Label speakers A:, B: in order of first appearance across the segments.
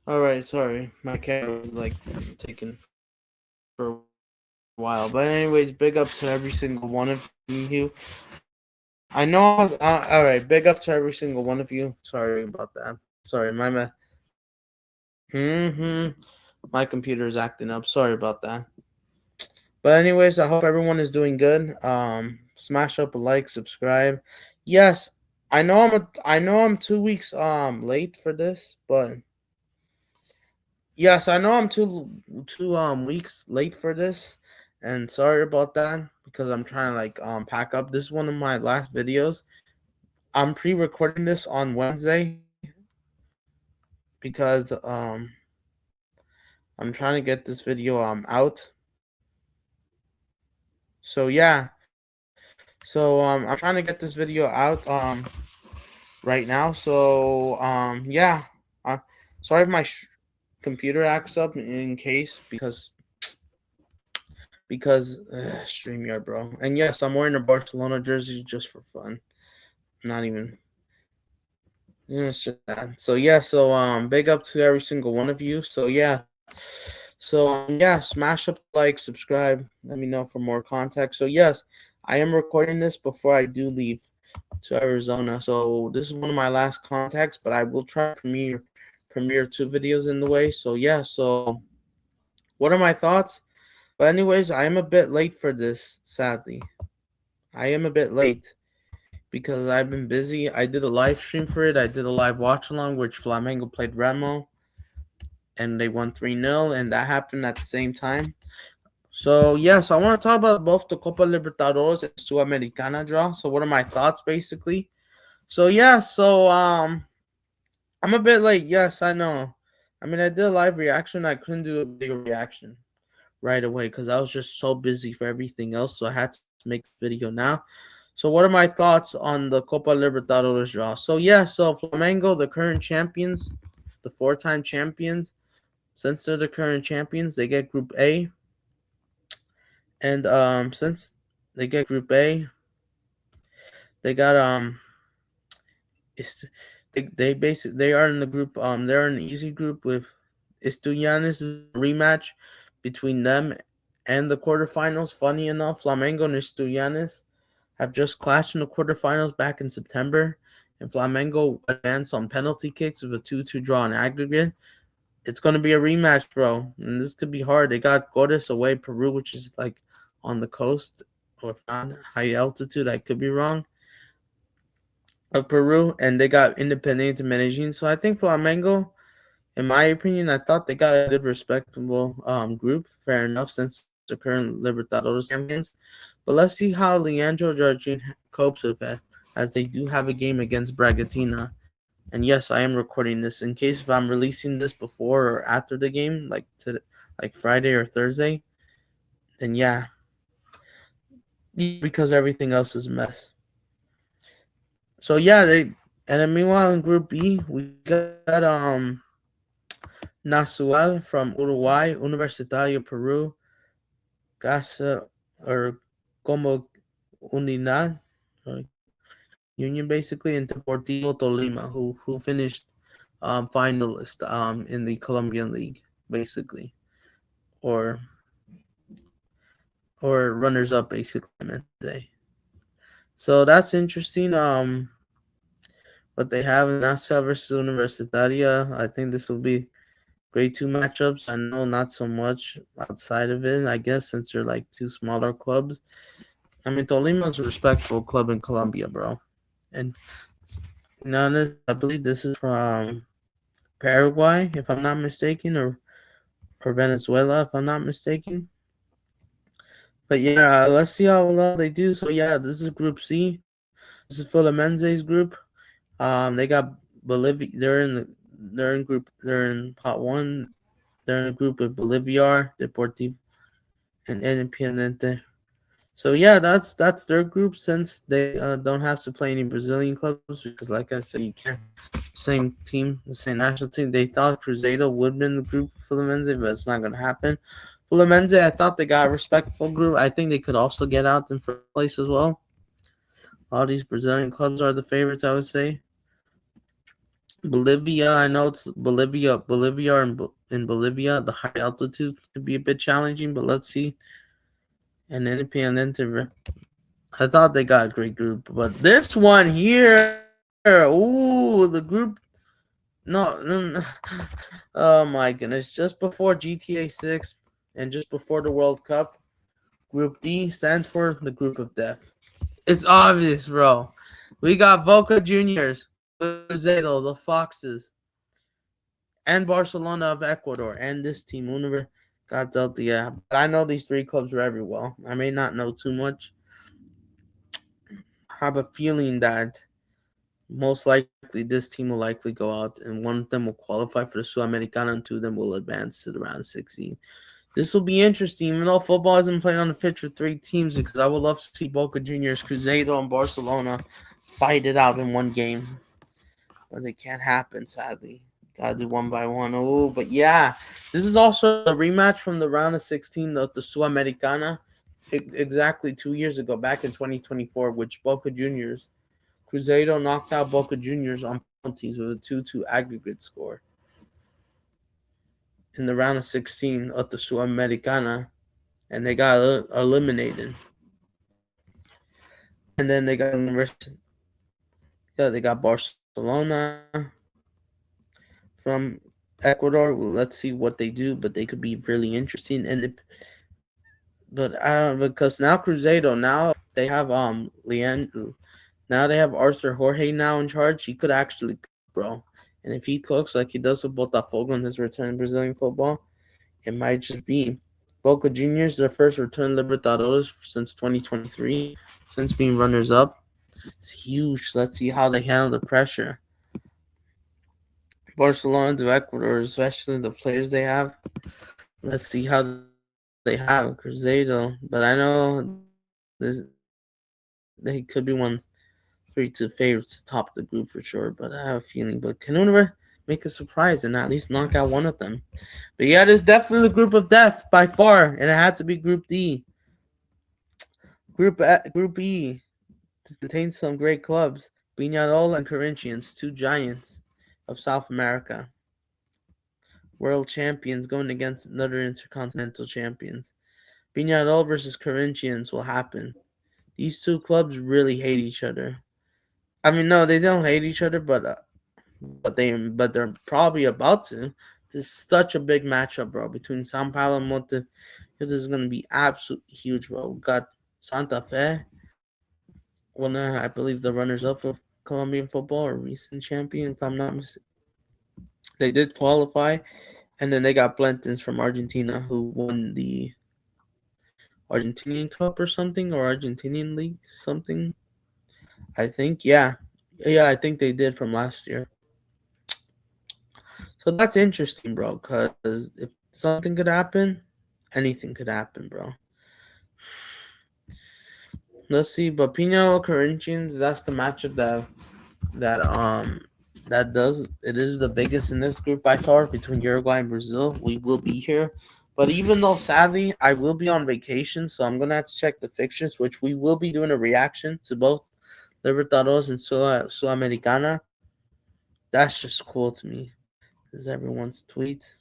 A: All right, sorry, my camera was like taking for a while. But anyways, big up to every single one of you. I know. All right, big up to every single one of you. Sorry about that. Sorry, my computer is acting up. Sorry about that. But anyways, I hope everyone is doing good. Smash up a like, subscribe. Yes, I know I'm 2 weeks late for this, but yes, I know I'm two weeks late for this, and sorry about that because I'm trying to like pack up. This is one of my last videos. I'm pre-recording this on Wednesday because I'm trying to get this video out. So yeah, I'm trying to get this video out right now. So yeah, uh, sorry if my computer acts up in case because StreamYard, bro. And yes, I'm wearing a Barcelona jersey just for fun. Not even. It's just that. So yeah, big up to every single one of you. So yeah. Yeah, smash up like, subscribe. Let me know for more contact. So yes, I am recording this before I do leave to Arizona. So this is one of my last contacts, but I will try to premiere 2 videos in the way. So yeah, what are my thoughts? But anyways, I am a bit late for this, sadly. I am a bit late because I've been busy. I did a live stream for it. I did a live watch along which Flamengo played Remo and they won 3-0, and that happened at the same time. So yes, I want to talk about both the Copa Libertadores and Sudamericana draw. So what are my thoughts basically? So yeah, I'm a bit late. Yes, I know. I mean, I did a live reaction. I couldn't do a bigger reaction right away because I was just so busy for everything else. So I had to make the video now. So what are my thoughts on the Copa Libertadores draw? So yeah, so Flamengo, the current champions, the four-time champions. Since they're the current champions, they get Group A, and since they get Group A, they got it's they are in the group they're in an easy group with Estudiantes. Is a rematch between them and the quarterfinals. Funny enough, Flamengo and Estudiantes have just clashed in the quarterfinals back in September, and Flamengo advanced on penalty kicks with a 2-2 draw in aggregate. It's going to be a rematch, bro, and this could be hard. They got Godes away, Peru, which is like on the coast, or if not high altitude. I could be wrong, of Peru, and they got Independiente Medellin. So I think Flamengo, in my opinion, I thought they got a good, respectable group. Fair enough, since the current Libertadores champions. But let's see how Leandro Jardine copes with it, as they do have a game against Bragantino. And yes, I am recording this in case if I'm releasing this before or after the game, like Friday or Thursday. Then yeah, because everything else is a mess. So yeah, and then meanwhile in Group B we got Nacional from Uruguay, Universitario Peru, Casa or Como Unidad, Union basically, and Deportivo Tolima, who finished finalist in the Colombian League basically, or runners up basically, I meant to say. So that's interesting. What they have in Nacional versus Universitaria, I think this will be grade 2 matchups. I know not so much outside of it, I guess, since they're like two smaller clubs. I mean, Tolima's a respectable club in Colombia, bro. And honest, I believe this is from Paraguay, if I'm not mistaken, or Venezuela, if I'm not mistaken. But yeah, let's see how well they do. So yeah, this is Group C. This is Filamense's group. They got Bolivia. They're in pot one. They're in a group with Bolivar, Deportivo, and Independiente. So yeah, that's their group, since they don't have to play any Brazilian clubs because, like I said, you can't. Same team, the same national team. They thought Cruzeiro would be in the group for Fluminense, but it's not gonna happen. Fluminense, I thought they got a respectful group. I think they could also get out in first place as well. All these Brazilian clubs are the favorites, I would say. Bolivia, I know it's in Bolivia, the high altitude could be a bit challenging, but let's see. And Independiente, I thought they got a great group, but this one here, ooh, the group, no, oh my goodness, just before GTA 6 and just before the World Cup, Group D stands for the Group of Death. It's obvious, bro. We got Boca Juniors, Cruzeiro, the Foxes, and Barcelona of Ecuador, and this team, Univer, got dealt the. But I know these three clubs very well. I may not know too much. I have a feeling that most likely this team will likely go out, and one of them will qualify for the Sudamericana, and two of them will advance to the round of 16. This will be interesting, even though football isn't played on the pitch with three teams, because I would love to see Boca Juniors, Cruzeiro, and Barcelona fight it out in one game. But it can't happen, sadly. Gotta do one by one. Oh, but yeah, this is also a rematch from the round of 16 of the Sudamericana, exactly 2 years ago, back in 2024, which Boca Juniors, Cruzeiro knocked out Boca Juniors on penalties with a 2-2 aggregate score in the round of 16 of the Sudamericana, and they got eliminated. And then they got they got Barcelona from Ecuador. Well, let's see what they do, but they could be really interesting. Because now Cruzeiro, now they have now they have Arthur Jorge now in charge. He could actually cook, bro. And if he cooks like he does with Botafogo in his return in Brazilian football, it might just be Boca Juniors, their first return Libertadores since 2023, since being runners up. It's huge. Let's see how they handle the pressure. Barcelona to Ecuador, especially the players they have. Let's see how they have Cruzeiro, but I know they could be one 3-2 favorites to top the group for sure. But I have a feeling, but can Univer make a surprise and at least knock out one of them? But yeah, there's definitely the group of death by far, and it had to be Group D. Group E contains some great clubs: Peñarol and Corinthians, two giants of South America, world champions going against another intercontinental champions. Peñarol versus Corinthians will happen. These two clubs really hate each other. I mean, no, they don't hate each other, but they're probably about to. This is such a big matchup, bro, between Sao Paulo and Monte. This is gonna be absolutely huge, bro. We got Santa Fe. Well, no, I believe the runners up for Colombian football, or recent champion, if I'm not mistaken. They did qualify, and then they got Blentons from Argentina, who won the Argentinian Cup or something, or Argentinian League something. I think, yeah, I think they did from last year. So that's interesting, bro. Because if something could happen, anything could happen, bro. Let's see, but Peñarol Corinthians, that's the matchup that does it is the biggest in this group by far between Uruguay and Brazil. We will be here. But even though sadly I will be on vacation, so I'm gonna have to check the fixtures, which we will be doing a reaction to both Libertadores and Sudamericana. That's just cool to me. This is everyone's tweets.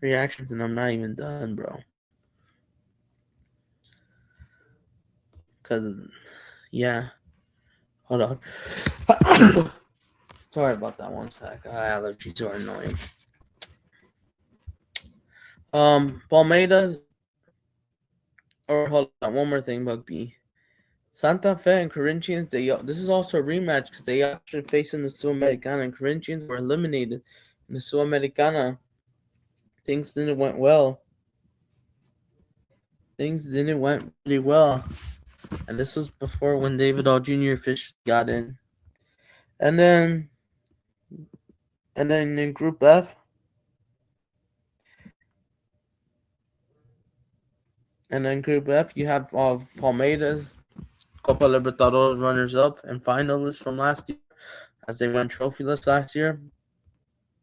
A: Reactions, and I'm not even done, bro. Cause yeah. Hold on. Sorry about that, one sec. Allergies are annoying. Palmeiras, or hold on, one more thing, Bug B. Santa Fe and Corinthians, this is also a rematch because they actually facing the Sudamericana, and Corinthians were eliminated in the Sudamericana. Things didn't went well. Things didn't went really well. And this was before when David All Jr. officially got in. And then in Group F, you have Palmeiras, Copa Libertadores runners-up and finalists from last year, as they went trophyless last year.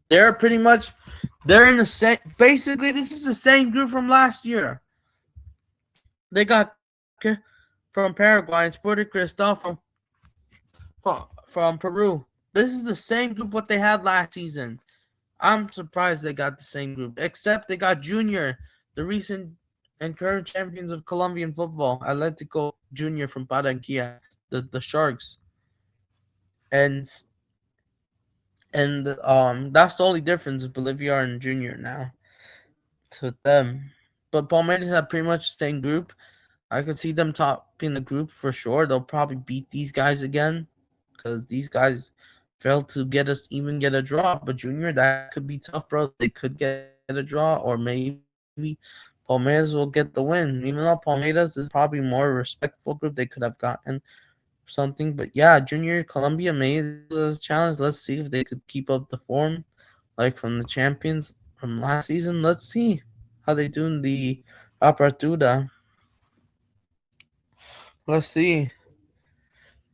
A: They're in the same. Basically, this is the same group from last year. They got from Paraguay and Sporting Cristal from Peru. This is the same group what they had last season. I'm surprised they got the same group, except they got Junior, the recent and current champions of Colombian football, Atletico Junior from Barranquilla, the Sharks, and that's the only difference of Bolivia and Junior now to them. But Palmeiras have pretty much the same group. I could see them topping the group for sure. They'll probably beat these guys again because these guys failed to get a draw. But Junior, that could be tough, bro. They could get a draw, or maybe Palmeiras will get the win. Even though Palmeiras is probably more respectful group, they could have gotten something. But yeah, Junior Colombia made this challenge. Let's see if they could keep up the form like from the champions from last season. Let's see how they do in the Apertura. Let's see.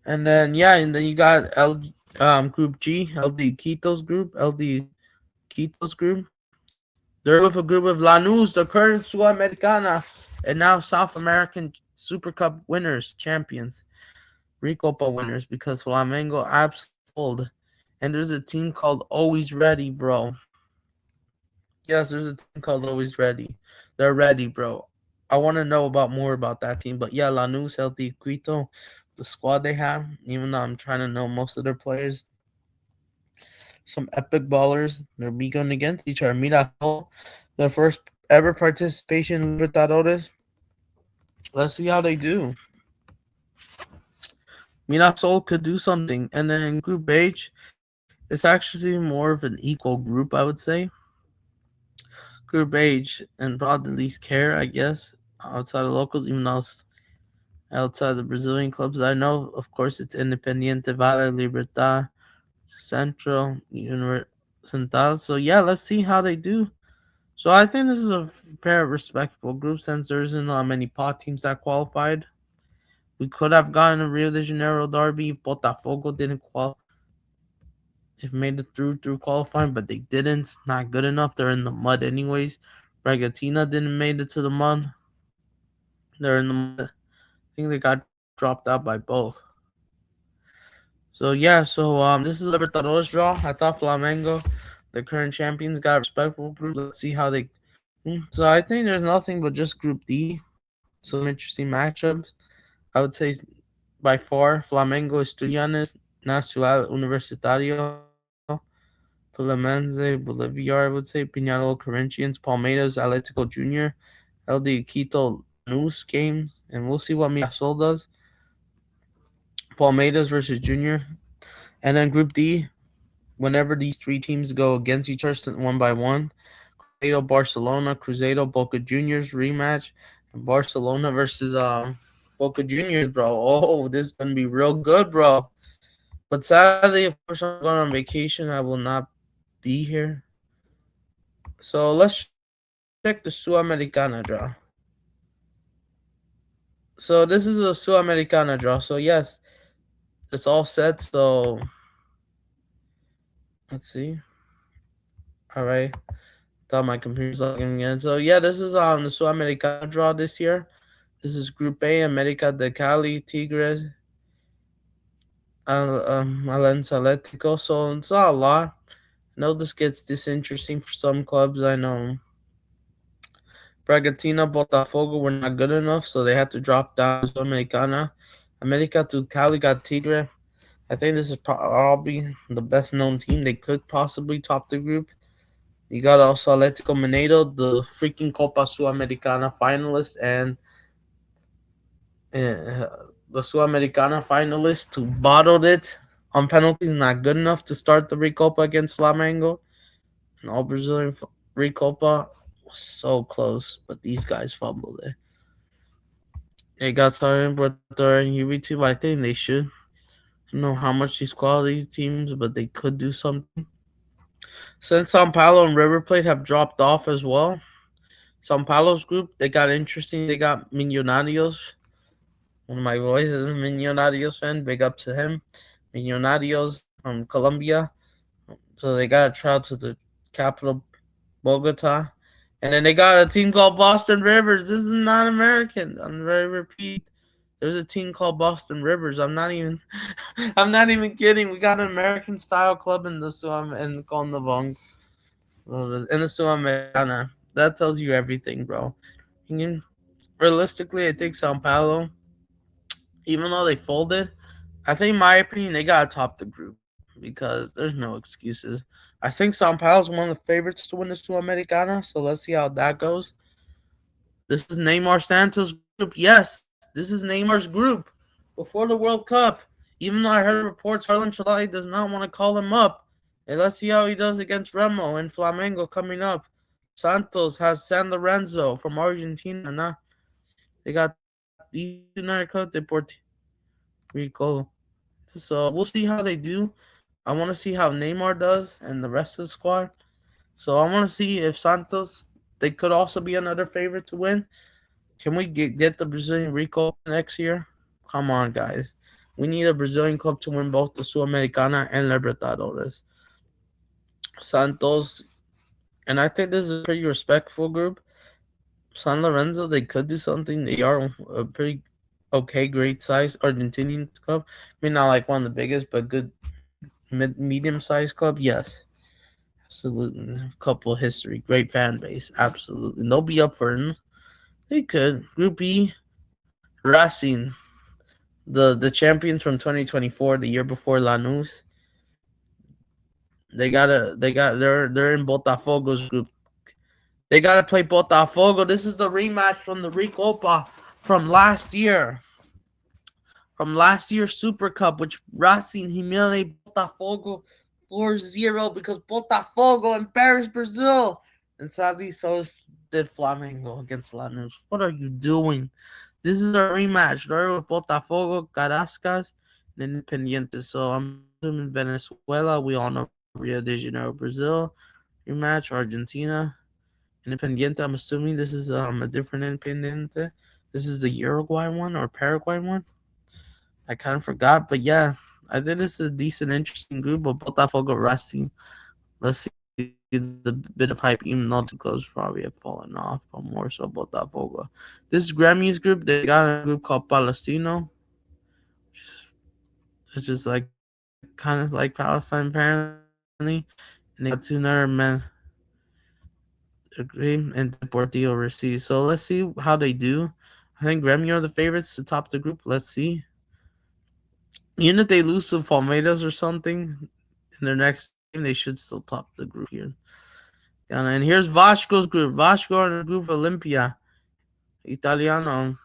A: And then yeah, and then you got Group G, LD Quito's group, LD Quito's group. They're with a group of Lanús, the current Sudamericana, and now South American Super Cup winners, champions, Recopa winners, because Flamengo absolutely fold. And there's a team called Always Ready, bro. Yes, there's a team called Always Ready. They're ready, bro. I want to know about more about that team. But yeah, Lanús, LD Quito, the squad they have, even though I'm trying to know most of their players, some epic ballers. They're be going against each other. Mirasol, their first ever participation in Libertadores. Let's see how they do. Mirasol could do something. And then Group H, it's actually more of an equal group, I would say. Group H, and probably the least care, I guess, outside of locals, even though outside the Brazilian clubs I know. Of course, it's Independiente Vale, Libertad, Central, Central. So yeah, let's see how they do. So I think this is a fair, respectable group since there isn't many pot teams that qualified. We could have gotten a Rio de Janeiro derby if Botafogo didn't qualify. If made it through qualifying, but they didn't. It's not good enough. They're in the mud anyways. Bragantino didn't made it to the mud. They're in the mud. I think they got dropped out by both. So yeah, this is Libertadores draw. I thought Flamengo, the current champions, got a respectable group. Let's see how they. So I think there's nothing but just Group D. Some interesting matchups. I would say by far Flamengo, Estudiantes, Nacional Universitario, Fluminense, Bolívar, I would say, Peñarol, Corinthians, Palmeiras, Atletico Junior, LD Quito, Lanús games, and we'll see what Mirasol does. Palmeiras versus Junior, and then Group D. Whenever these three teams go against each other one by one, Cruzeiro, Barcelona, Cruzeiro, Boca Juniors rematch, and Barcelona versus Boca Juniors, bro. Oh, this is gonna be real good, bro. But sadly, of course, I'm going on vacation. I will not be here. So let's check the Sudamericana draw. So this is a Sudamericana draw. So yes, it's all set. So let's see. All right. Thought my computer's logging in. So yeah, this is the Sudamericana draw this year. This is Group A, America de Cali, Tigres, Alianza Atletico. So it's not a lot. I know this gets disinteresting for some clubs. I know Bragantino, Botafogo were not good enough, so they had to drop down to Sudamericana. America to Cali got Tigre. I think this is probably the best known team. They could possibly top the group. You got also Atletico Mineiro, the freaking Copa Sudamericana finalist, and the Sudamericana finalist who bottled it on penalties, not good enough to start the Recopa against Flamengo. And all Brazilian Recopa was so close, but these guys fumbled it. They got started, but they're in UV2. I think they should. I don't know how much these quality teams, but they could do something. Since Sao Paulo and River Plate have dropped off as well, Sao Paulo's group, they got interesting. They got Millonarios. One of my boys is a Millonarios fan. Big up to him. Millonarios from Colombia. So they got a trial to the capital, Bogota. And then they got a team called Boston Rivers. This is not American. I'm very repeat. There's a team called Boston Rivers. I'm not even I'm not even kidding. We got an American style club in the Condovong in the Sudamericana. That tells you everything, bro. You can, realistically, I think Sao Paulo, even though they folded, I think, in my opinion, they gotta top the group because there's no excuses. I think Sao Paulo is one of the favorites to win the Sudamericana, so let's see how that goes. This is Neymar Santos' group. Yes, this is Neymar's group before the World Cup. Even though I heard reports Carlo Ancelotti does not want to call him up. And let's see how he does against Remo and Flamengo coming up. Santos has San Lorenzo from Argentina. Now they got these United Deportivo Rico. So we'll see how they do. I want to see how Neymar does and the rest of the squad. So I want to see if Santos, they could also be another favorite to win. Can we get the Brazilian Rico next year? Come on, guys. We need a Brazilian club to win both the Sudamericana and Libertadores. Santos, and I think this is a pretty respectful group. San Lorenzo, they could do something. They are a pretty okay, great size Argentinian club. I mean, not like one of the biggest, but good medium sized club. Yes, absolutely. A couple history, great fan base. Absolutely, they'll be up for it. They could. Group E, Racing, the champions from 2024, the year before Lanús. They're in Botafogo's group. They gotta play Botafogo. This is the rematch from the Recopa from last year. From last year's Super Cup, which Racing humiliated Botafogo 4-0 because Botafogo embarrassed Brazil. And sadly, so did Flamengo against Lanús. What are you doing? This is a rematch. They're with Botafogo, Caracas, and Independiente. So I'm assuming Venezuela. We all know Rio de Janeiro, Brazil. Rematch, Argentina. Independiente, I'm assuming this is a different Independiente. This is the Uruguay one or Paraguay one. I kind of forgot, but yeah, I think this is a decent, interesting group. But Botafogo Racing, let's see the bit of hype, even though the clubs probably have fallen off, but more so Botafogo. This Grammys group, they got a group called Palestino, which is like kind of like Palestine apparently, and they got two other men agree and Deportivo receive. So let's see how they do. I think Gremio are the favorites to top the group. Let's see. Even if they lose to Palmeiras or something in their next game, they should still top the group here. And here's Vasco's group. Vasco are in the group Olympia. Italiano.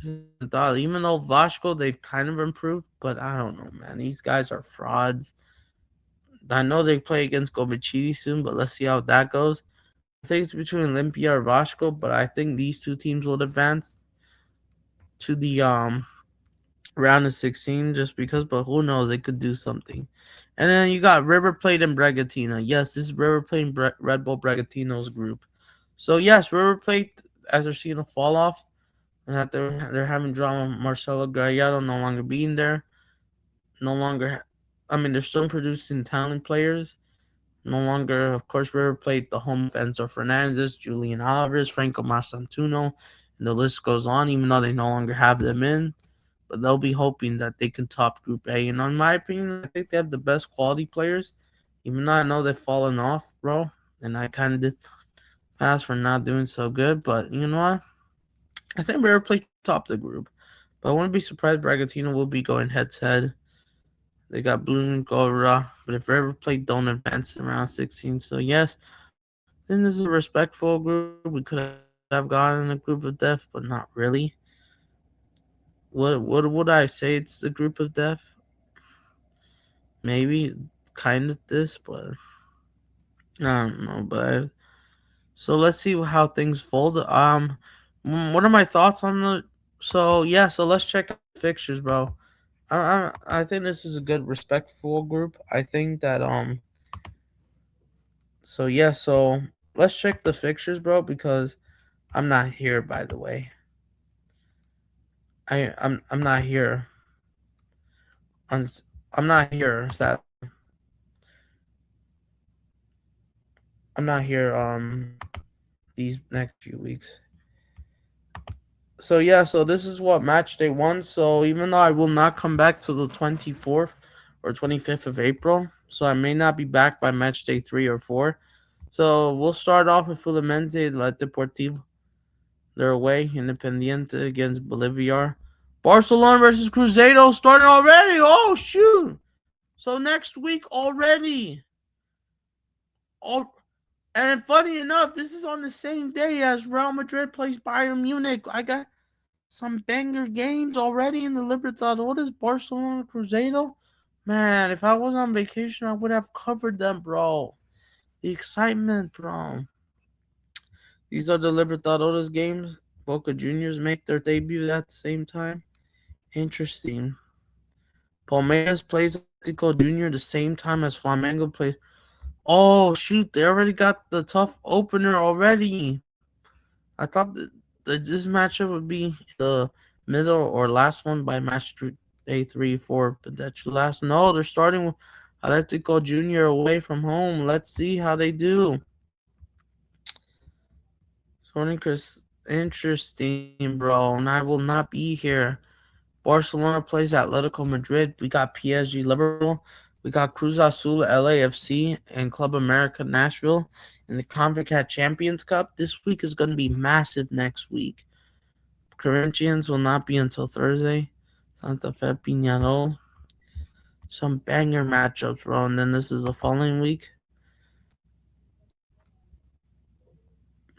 A: Even though Vasco, they've kind of improved, but I don't know, man. These guys are frauds. I know they play against Gobachidi soon, but let's see how that goes. I think it's between Olympia or Vasco, but I think these two teams will advance to the round of 16 just because, but who knows, they could do something. And then you got River Plate and Bragantino. Yes, this is River Plate and Red Bull Bragantino's group. So yes, River Plate, as they're seeing a fall off, and that they're having drama. Marcelo Gallardo no longer being there, no longer. I mean, they're still producing talented players. No longer, of course, River Plate, the home fans are Fernandez, Julian Alvarez, Franco Masantuno, and the list goes on, even though they no longer have them in. But they'll be hoping that they can top Group A. And in my opinion, I think they have the best quality players, even though I know they've fallen off, bro. And I kind of did pass for not doing so good. But you know what? I think River Plate top the group. But I wouldn't be surprised Bragantino will be going head-to-head. They got Blue and Gora, but if River Plate don't advance in round 16, so yes, then this is a respectful group. We could have gotten a group of death, but not really. What would I say? It's the group of death. Maybe kind of this, but I don't know. So let's see how things fold. What are my thoughts on the? So yeah, so let's check out the fixtures, bro. I think this is a good, respectful group. I think that So yeah, so let's check the fixtures, bro, because I'm not here. By the way, I'm not here. On I'm not here. I'm not here. These next few weeks. So yeah, so this is what match day one. So even though I will not come back till the 24th or 25th of April, so I may not be back by match day 3 or 4. So we'll start off with Fluminense La Deportivo. They're away, Independiente against Bolivar. Barcelona versus Cruzeiro starting already. Oh shoot! So next week already. Oh, and funny enough, this is on the same day as Real Madrid plays Bayern Munich. I got some banger games already in the Libertadores, Barcelona, Cruzeiro. Man, if I was on vacation, I would have covered them, bro. The excitement, bro. These are the Libertadores games. Boca Juniors make their debut at the same time. Interesting. Palmeiras plays Atletico Junior the same time as Flamengo plays. Oh shoot! They already got the tough opener already. I thought that this matchup would be the middle or last one by day 3, 4, but that's last. No, they're starting with Atletico Junior away from home. Let's see how they do. Sporting Chris, interesting, bro. And I will not be here. Barcelona plays Atletico Madrid. We got PSG Liverpool. We got Cruz Azul LAFC and Club America Nashville in the CONCACAF Champions Cup. This week is going to be massive next week. Corinthians will not be until Thursday. Santa Fe Peñarol. Some banger matchups, bro. And then this is the following week.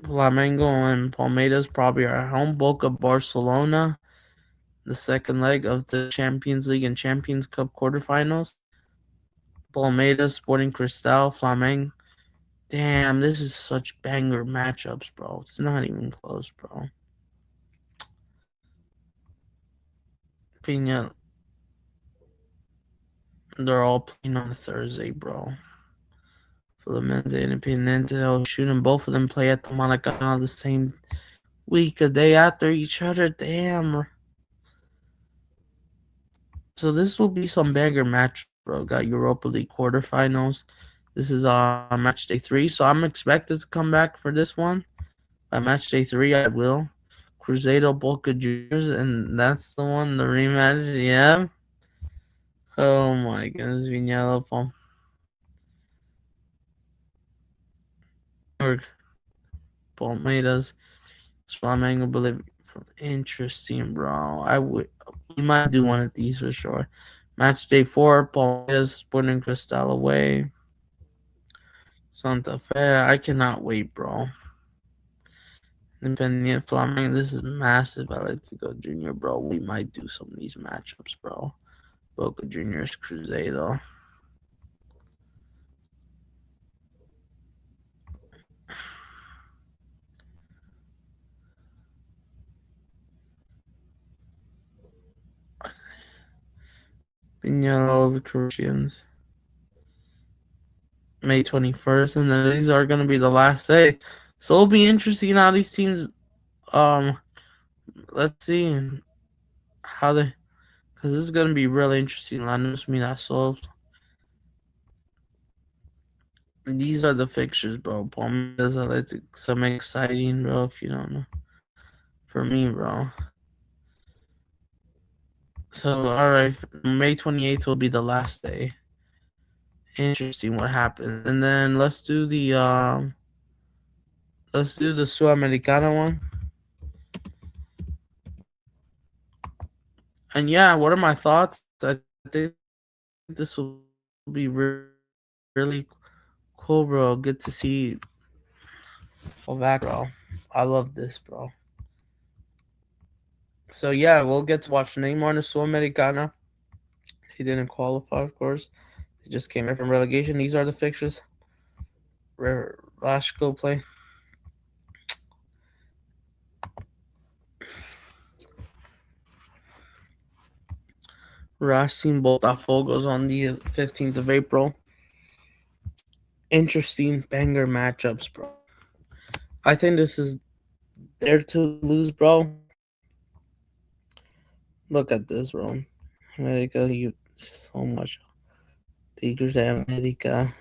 A: Flamengo and Palmeiras probably are at home. Boca Barcelona. The second leg of the Champions League and Champions Cup quarterfinals. Palmeiras, Sporting Cristal, Flamengo. Damn, this is such banger matchups, bro. It's not even close, bro. Pina, they're all playing on Thursday, bro. Fluminense and Independiente, shooting both of them play at the Maracanã the same week, a day after each other. Damn. So this will be some banger match, bro. Got Europa League quarterfinals. This is match day 3, so I'm expected to come back for this one. By match day 3, I will. Cruzeiro Boca Juniors, and that's the one, the rematch. Yeah. Oh my goodness, Vinhado Palmeiras, Flamengo, Bolivia. Interesting, bro. We might do one of these for sure. Match day 4, Palmeiras, Sporting Cristal away. Santa Fe. I cannot wait, bro. Independiente Flamengo. This is massive. I like to go Junior, bro. We might do some of these matchups, bro. Boca Juniors, Cruzeiro. Pinhalo, the Corinthians. May 21st, and then these are going to be the last day. So it'll be interesting how these teams, let's see how they, because this is going to be really interesting. Lanús Mirassol. These are the fixtures, bro. Palmeiras Athletic, some exciting, bro, if you don't know. For me, bro. So, alright, May 28th will be the last day. Interesting what happens. And then let's do the Sudamericana one. And yeah, what are my thoughts? I think this will be really cool, bro. Good to see back, bro. I love this, bro. So yeah, we'll get to watch Neymar in the Sudamericana. He didn't qualify, of course. He just came in from relegation. These are the fixtures. Rashko play. Racing Botafogo's on the 15th of April. Interesting banger matchups, bro. I think this is there to lose, bro. Look at this, bro. America, you so much. Tigres de America.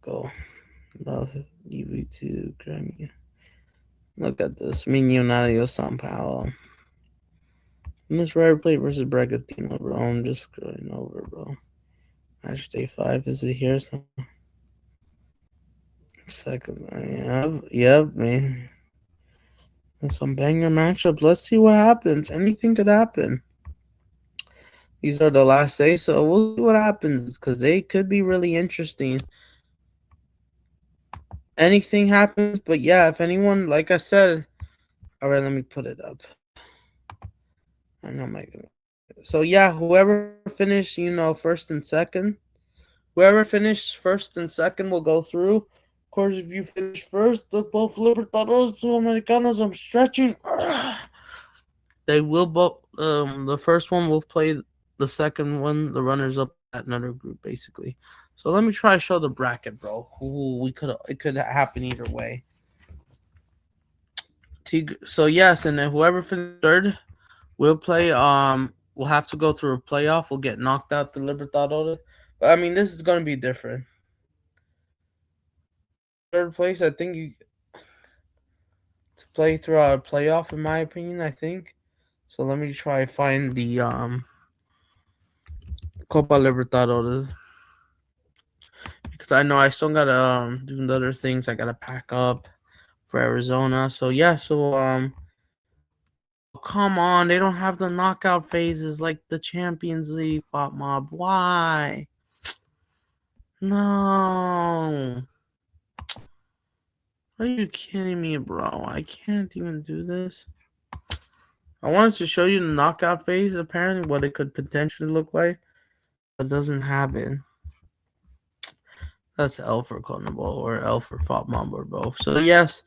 A: Go. UV2 Grammy. Look at this. Millonario Sao Paulo. Miss River Plate versus Bragantino, bro. I'm just scrolling over, bro. Match day 5. Is it here? Second. Yep, man. There's some banger matchup. Let's see what happens. Anything could happen. These are the last days, so we'll see what happens because they could be really interesting. Anything happens, but yeah, if anyone, like I said, all right, let me put it up. I know my. So yeah, whoever finished, first and second, whoever finished first and second will go through. Of course, if you finish first, the both Libertadores Sudamericanos, I'm stretching. They will both. The first one will play the second one, the runners up at another group, basically. So let me try to show the bracket, bro. Ooh, it could happen either way. So yes, and then whoever finished third will play. We'll have to go through a playoff. We'll get knocked out the Libertadores. But I mean, this is going to be different. Third place, I think you to play throughout a playoff, in my opinion. I think. So let me try find the Copa Libertadores. Because I know I still gotta do the other things. I gotta pack up for Arizona. So yeah, come on, they don't have the knockout phases like the Champions League, Fought Mob. Why? No. Are you kidding me, bro? I can't even do this. I wanted to show you the knockout phase, apparently, what it could potentially look like. But it doesn't happen. That's L for Conable or L for Fought Mob or both. So yes.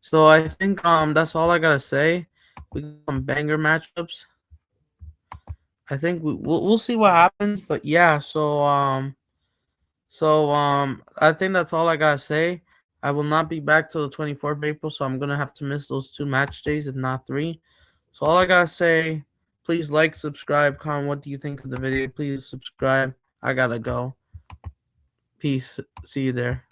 A: So I think that's all I gotta say. We got some banger matchups. I think we'll see what happens, but yeah. So I think that's all I gotta say. I will not be back till the 24th of April, so I'm gonna have to miss those 2 match days, if not 3. So all I gotta say, please like, subscribe, comment. What do you think of the video? Please subscribe. I gotta go. Peace. See you there.